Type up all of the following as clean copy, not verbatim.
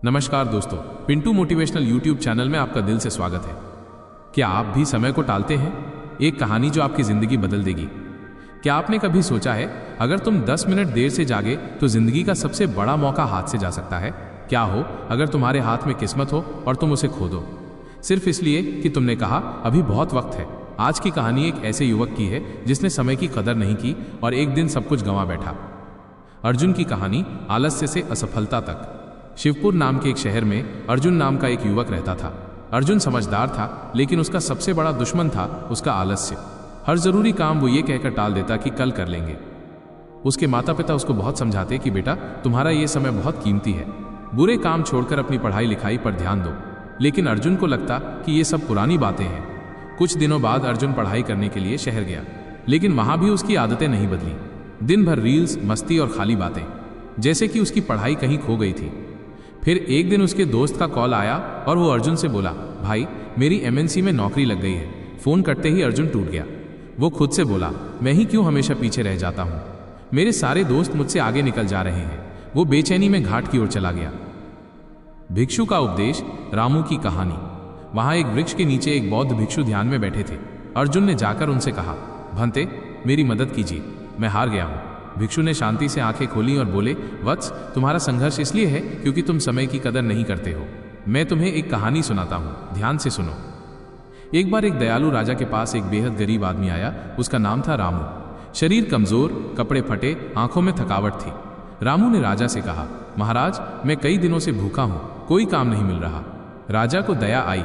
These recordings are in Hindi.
नमस्कार दोस्तों, पिंटू मोटिवेशनल यूट्यूब चैनल में आपका दिल से स्वागत है। क्या आप भी समय को टालते हैं? एक कहानी जो आपकी जिंदगी बदल देगी। क्या आपने कभी सोचा है, अगर तुम 10 मिनट देर से जागे तो जिंदगी का सबसे बड़ा मौका हाथ से जा सकता है? क्या हो अगर तुम्हारे हाथ में किस्मत हो और तुम उसे खो दो, सिर्फ इसलिए कि तुमने कहा अभी बहुत वक्त है। आज की कहानी एक ऐसे युवक की है जिसने समय की कदर नहीं की और एक दिन सब कुछ गंवा बैठा। अर्जुन की कहानी, आलस्य से असफलता तक। शिवपुर नाम के एक शहर में अर्जुन नाम का एक युवक रहता था। अर्जुन समझदार था, लेकिन उसका सबसे बड़ा दुश्मन था उसका आलस्य। हर जरूरी काम वो ये कहकर टाल देता कि कल कर लेंगे। उसके माता पिता उसको बहुत समझाते कि बेटा, तुम्हारा ये समय बहुत कीमती है, बुरे काम छोड़कर अपनी पढ़ाई लिखाई पर ध्यान दो। लेकिन अर्जुन को लगता कि ये सब पुरानी बातें हैं। कुछ दिनों बाद अर्जुन पढ़ाई करने के लिए शहर गया, लेकिन वहां भी उसकी आदतें नहीं बदली। दिन भर रील्स, मस्ती और खाली बातें, जैसे कि उसकी पढ़ाई कहीं खो गई थी। फिर एक दिन उसके दोस्त का कॉल आया और वो अर्जुन से बोला, भाई मेरी एमएनसी में नौकरी लग गई है। फोन करते ही अर्जुन टूट गया। वो खुद से बोला, मैं ही क्यों हमेशा पीछे रह जाता हूँ, मेरे सारे दोस्त मुझसे आगे निकल जा रहे हैं। वो बेचैनी में घाट की ओर चला गया। भिक्षु का उपदेश, रामू की कहानी। वहां एक वृक्ष के नीचे एक बौद्ध भिक्षु ध्यान में बैठे थे। अर्जुन ने जाकर उनसे कहा, भंते मेरी मदद कीजिए, मैं हार गया हूँ। भिक्षु ने शांति से आंखें खोली और बोले, वत्स तुम्हारा संघर्ष इसलिए है क्योंकि तुम समय की कदर नहीं करते हो। मैं तुम्हें एक कहानी सुनाता हूँ, ध्यान से सुनो। एक बार एक दयालु राजा के पास एक बेहद गरीब आदमी आया। उसका नाम था रामू। शरीर कमजोर, कपड़े फटे, आंखों में थकावट थी। रामू ने राजा से कहा, महाराज मैं कई दिनों से भूखा हूं, कोई काम नहीं मिल रहा। राजा को दया आई।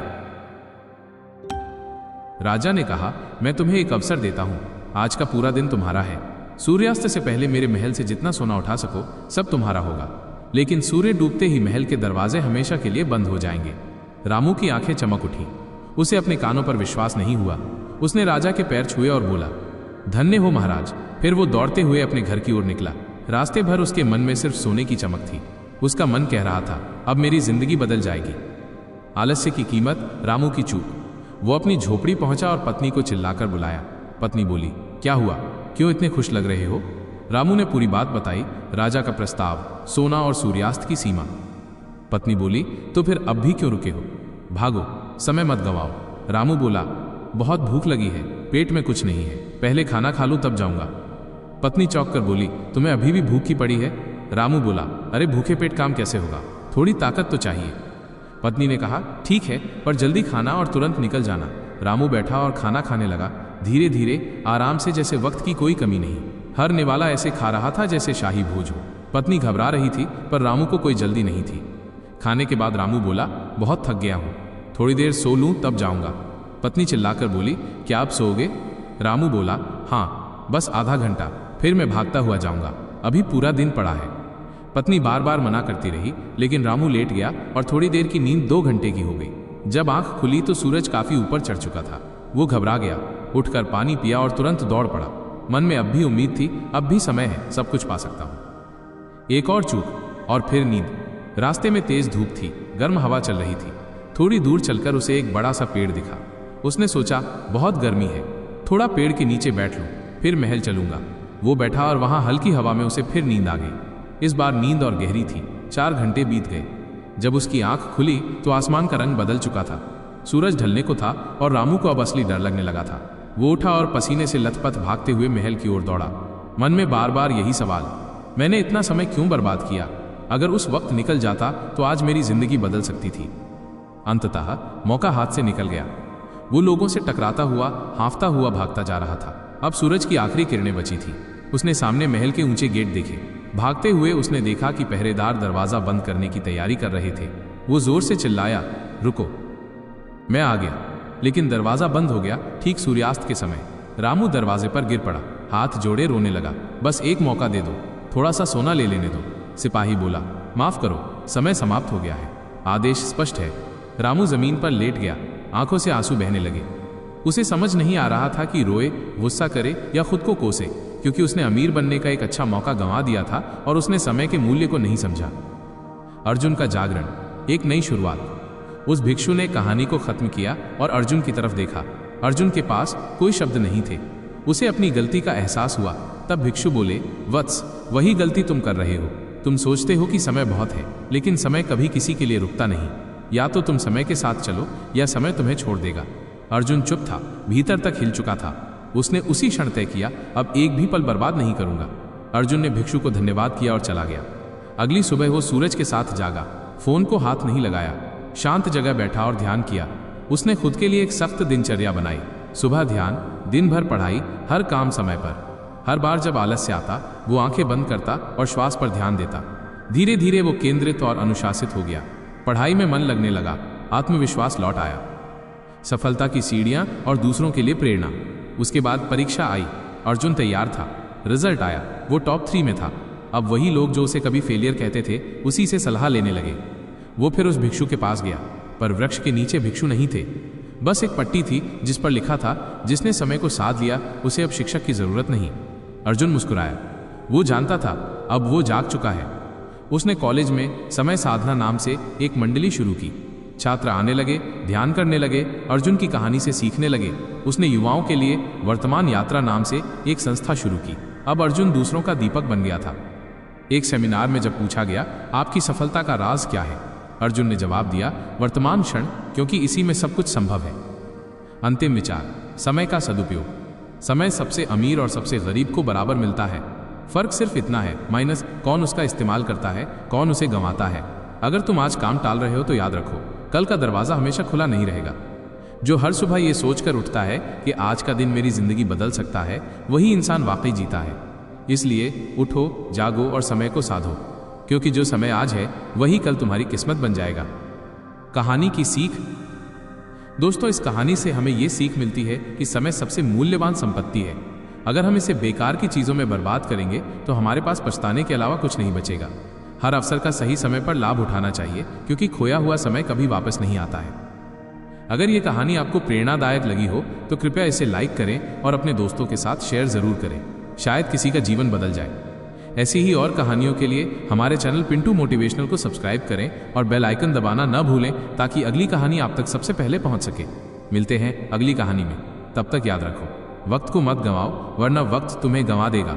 राजा ने कहा, मैं तुम्हें एक अवसर देता हूं, आज का पूरा दिन तुम्हारा है। सूर्यास्त से पहले मेरे महल से जितना सोना उठा सको सब तुम्हारा होगा, लेकिन सूर्य डूबते ही महल के दरवाजे हमेशा के लिए बंद हो जाएंगे। रामू की आंखें चमक उठी। उसे अपने कानों पर विश्वास नहीं हुआ। उसने राजा के पैर छुए और बोला, धन्य हो महाराज। फिर वो दौड़ते हुए अपने घर की ओर निकला। रास्ते भर उसके मन में सिर्फ सोने की चमक थी। उसका मन कह रहा था, अब मेरी जिंदगी बदल जाएगी। आलस्य की कीमत, रामू की चूक। वो अपनी झोपड़ी पहुंचा और पत्नी को चिल्लाकर बुलाया। पत्नी बोली, क्या हुआ, क्यों इतने खुश लग रहे हो? रामू ने पूरी बात बताई, राजा का प्रस्ताव, सोना और सूर्यास्त की सीमा। पत्नी बोली, तो फिर अब भी क्यों रुके हो? भागो, समय मत गंवाओ। रामू बोला, बहुत भूख लगी है, पेट में कुछ नहीं है, पहले खाना खा लूं तब जाऊंगा। पत्नी चौंक कर बोली, तुम्हें अभी भी भूख की पड़ी है? रामू बोला, अरे भूखे पेट काम कैसे होगा, थोड़ी ताकत तो चाहिए। पत्नी ने कहा, ठीक है, पर जल्दी खाना और तुरंत निकल जाना। रामू बैठा और खाना खाने लगा, धीरे धीरे, आराम से, जैसे वक्त की कोई कमी नहीं। हर निवाला ऐसे खा रहा था जैसे शाही भोज हो। पत्नी घबरा रही थी, पर रामू को कोई जल्दी नहीं थी। खाने के बाद रामू बोला, बहुत थक गया हूं, थोड़ी देर सो लूं तब जाऊंगा। पत्नी चिल्लाकर बोली, क्या आप सोओगे? रामू बोला, हाँ, बस आधा घंटा, फिर मैं भागता हुआ जाऊंगा, अभी पूरा दिन पड़ा है। पत्नी बार बार मना करती रही, लेकिन रामू लेट गया और थोड़ी देर की नींद 2 घंटे की हो गई। जब आंख खुली तो सूरज काफी ऊपर चढ़ चुका था। वो घबरा गया, उठकर पानी पिया और तुरंत दौड़ पड़ा। मन में अब भी उम्मीद थी, अब भी समय है, सब कुछ पा सकता हूं। एक और चूक और फिर नींद। रास्ते में तेज धूप थी, गर्म हवा चल रही थी। थोड़ी दूर चलकर उसे एक बड़ा सा पेड़ दिखा। उसने सोचा, बहुत गर्मी है, थोड़ा पेड़ के नीचे बैठ लूं, फिर महल चलूंगा। वो बैठा और वहां हल्की हवा में उसे फिर नींद आ गई। इस बार नींद और गहरी थी। 4 घंटे बीत गए। जब उसकी आंख खुली तो आसमान का रंग बदल चुका था। सूरज ढलने को था और रामू को अब असली डर लगने लगा था। वो उठा और पसीने से लथपथ भागते हुए महल की ओर दौड़ा। मन में बार बार यही सवाल, मैंने इतना समय क्यों बर्बाद किया? अगर उस वक्त निकल जाता तो आज मेरी जिंदगी बदल सकती थी। अंततः मौका हाथ से निकल गया। वो लोगों से टकराता हुआ, हांफता हुआ भागता जा रहा था। अब सूरज की आखिरी किरणें बची थी। उसने सामने महल के ऊंचे गेट देखे। भागते हुए उसने देखा कि पहरेदार दरवाजा बंद करने की तैयारी कर रहे थे। वो जोर से चिल्लाया, रुको, मैं आ गया। लेकिन दरवाजा बंद हो गया ठीक सूर्यास्त के समय। रामू दरवाजे पर गिर पड़ा, हाथ जोड़े रोने लगा। बस एक मौका दे दो, थोड़ा सा सोना ले लेने दो। सिपाही बोला, माफ करो, समय समाप्त हो गया है, आदेश स्पष्ट है। रामू जमीन पर लेट गया, आंखों से आंसू बहने लगे। उसे समझ नहीं आ रहा था कि रोए, गुस्सा करे या खुद को कोसे, क्योंकि उसने अमीर बनने का एक अच्छा मौका गंवा दिया था और उसने समय के मूल्य को नहीं समझा। अर्जुन का जागरण, एक नई शुरुआत। उस भिक्षु ने कहानी को खत्म किया और अर्जुन की तरफ देखा। अर्जुन के पास कोई शब्द नहीं थे। उसे अपनी गलती का एहसास हुआ। तब भिक्षु बोले, वत्स, वही गलती तुम कर रहे हो। तुम सोचते हो कि समय बहुत है, लेकिन समय कभी किसी के लिए रुकता नहीं। या तो तुम समय के साथ चलो या समय तुम्हें छोड़ देगा। अर्जुन चुप था, भीतर तक हिल चुका था। उसने उसी क्षण तय किया, अब एक भी पल बर्बाद नहीं करूंगा। अर्जुन ने भिक्षु को धन्यवाद किया और चला गया। अगली सुबह वो सूरज के साथ जागा, फोन को हाथ नहीं लगाया, शांत जगह बैठा और ध्यान किया। उसने खुद के लिए एक सख्त दिनचर्या बनाई। सुबह ध्यान, दिन भर पढ़ाई, हर काम समय पर। हर बार जब आलस्य आता, वो आंखें बंद करता और श्वास पर ध्यान देता। धीरे धीरे वो केंद्रित और अनुशासित हो गया। पढ़ाई में मन लगने लगा, आत्मविश्वास लौट आया। सफलता की सीढ़ियां और दूसरों के लिए प्रेरणा। उसके बाद परीक्षा आई। अर्जुन तैयार था। रिजल्ट आया, वो टॉप 3 में था। अब वही लोग जो उसे कभी फेलियर कहते थे, उसी से सलाह लेने लगे। वो फिर उस भिक्षु के पास गया, पर वृक्ष के नीचे भिक्षु नहीं थे। बस एक पट्टी थी जिस पर लिखा था, जिसने समय को साध लिया उसे अब शिक्षक की जरूरत नहीं। अर्जुन मुस्कुराया। वो जानता था अब वो जाग चुका है। उसने कॉलेज में समय साधना नाम से एक मंडली शुरू की। छात्र आने लगे, ध्यान करने लगे, अर्जुन की कहानी से सीखने लगे। उसने युवाओं के लिए वर्तमान यात्रा नाम से एक संस्था शुरू की। अब अर्जुन दूसरों का दीपक बन गया था। एक सेमिनार में जब पूछा गया, आपकी सफलता का राज क्या है, अर्जुन ने जवाब दिया, वर्तमान क्षण, क्योंकि इसी में सब कुछ संभव है। अंतिम विचार, समय का सदुपयोग। समय सबसे अमीर और सबसे गरीब को बराबर मिलता है। फर्क सिर्फ इतना है, माइनस कौन उसका इस्तेमाल करता है, कौन उसे गंवाता है। अगर तुम आज काम टाल रहे हो तो याद रखो, कल का दरवाजा हमेशा खुला नहीं रहेगा। जो हर सुबह ये सोचकर उठता है कि आज का दिन मेरी जिंदगी बदल सकता है, वही इंसान वाकई जीता है। इसलिए उठो, जागो और समय को साधो, क्योंकि जो समय आज है वही कल तुम्हारी किस्मत बन जाएगा। कहानी की सीख। दोस्तों, इस कहानी से हमें यह सीख मिलती है कि समय सबसे मूल्यवान संपत्ति है। अगर हम इसे बेकार की चीजों में बर्बाद करेंगे तो हमारे पास पछताने के अलावा कुछ नहीं बचेगा। हर अवसर का सही समय पर लाभ उठाना चाहिए, क्योंकि खोया हुआ समय कभी वापस नहीं आता है। अगर ये कहानी आपको प्रेरणादायक लगी हो तो कृपया इसे लाइक करें और अपने दोस्तों के साथ शेयर जरूर करें। शायद किसी का जीवन बदल जाए। ऐसी ही और कहानियों के लिए हमारे चैनल पिंटू मोटिवेशनल को सब्सक्राइब करें और बेल आइकन दबाना न भूलें, ताकि अगली कहानी आप तक सबसे पहले पहुंच सके। मिलते हैं अगली कहानी में। तब तक याद रखो, वक्त को मत गंवाओ, वरना वक्त तुम्हें गंवा देगा।